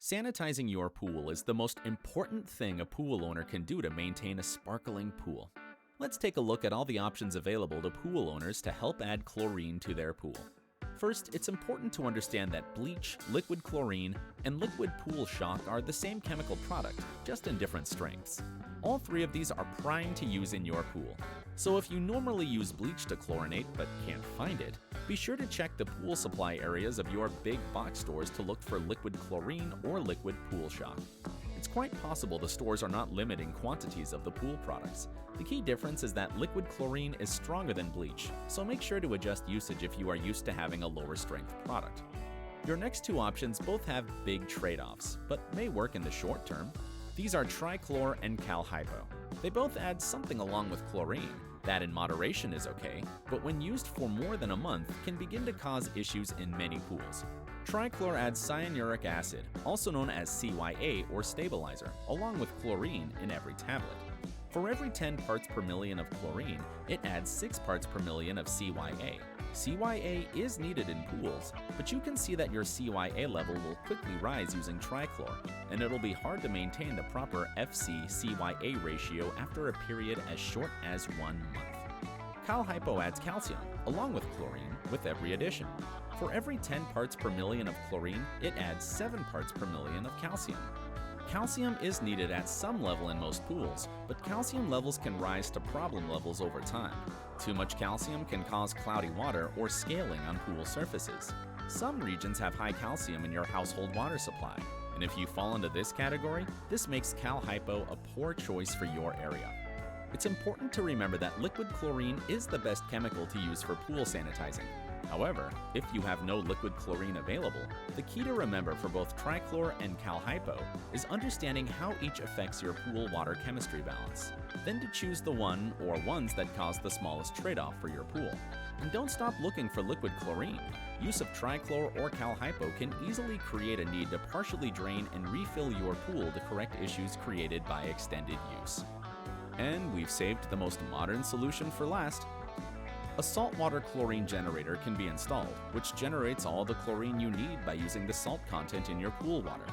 Sanitizing your pool is the most important thing a pool owner can do to maintain a sparkling pool. Let's take a look at all the options available to pool owners to help add chlorine to their pool. First, it's important to understand that bleach, liquid chlorine, and liquid pool shock are the same chemical product, just in different strengths. All three of these are prime to use in your pool. So if you normally use bleach to chlorinate but can't find it, be sure to check the pool supply areas of your big box stores to look for liquid chlorine or liquid pool shock. It's quite possible the stores are not limiting quantities of the pool products. The key difference is that liquid chlorine is stronger than bleach, so make sure to adjust usage if you are used to having a lower strength product. Your next two options both have big trade-offs, but may work in the short term. These are Trichlor and Cal-Hypo. They both add something along with chlorine. That in moderation is okay, but when used for more than a month can begin to cause issues in many pools. Trichlor adds cyanuric acid, also known as CYA or stabilizer, along with chlorine in every tablet. For every 10 parts per million of chlorine, it adds 6 parts per million of CYA. CYA is needed in pools, but you can see that your CYA level will quickly rise using Trichlor, and it'll be hard to maintain the proper FC-CYA ratio after a period as short as 1 month. Cal-Hypo adds calcium, along with chlorine, with every addition. For every 10 parts per million of chlorine, it adds 7 parts per million of calcium. Calcium is needed at some level in most pools, but calcium levels can rise to problem levels over time. Too much calcium can cause cloudy water or scaling on pool surfaces. Some regions have high calcium in your household water supply, and if you fall into this category, this makes Cal-Hypo a poor choice for your area. It's important to remember that liquid chlorine is the best chemical to use for pool sanitizing. However, if you have no liquid chlorine available, the key to remember for both Trichlor and Cal-Hypo is understanding how each affects your pool water chemistry balance. Then to choose the one or ones that cause the smallest trade-off for your pool. And don't stop looking for liquid chlorine. Use of Trichlor or Cal-Hypo can easily create a need to partially drain and refill your pool to correct issues created by extended use. And we've saved the most modern solution for last. A saltwater chlorine generator can be installed, which generates all the chlorine you need by using the salt content in your pool water.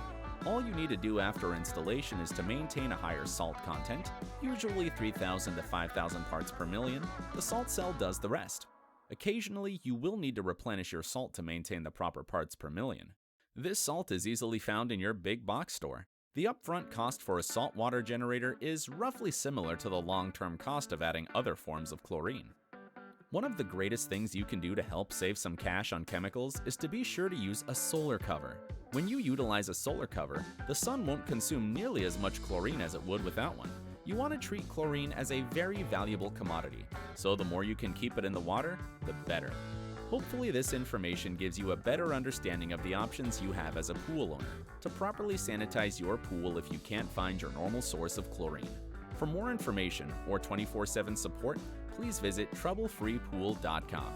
All you need to do after installation is to maintain a higher salt content, usually 3,000 to 5,000 parts per million. The salt cell does the rest. Occasionally, you will need to replenish your salt to maintain the proper parts per million. This salt is easily found in your big box store. The upfront cost for a saltwater generator is roughly similar to the long-term cost of adding other forms of chlorine. One of the greatest things you can do to help save some cash on chemicals is to be sure to use a solar cover. When you utilize a solar cover, the sun won't consume nearly as much chlorine as it would without one. You want to treat chlorine as a very valuable commodity, so the more you can keep it in the water, the better. Hopefully this information gives you a better understanding of the options you have as a pool owner to properly sanitize your pool if you can't find your normal source of chlorine. For more information or 24/7 support, please visit troublefreepool.com.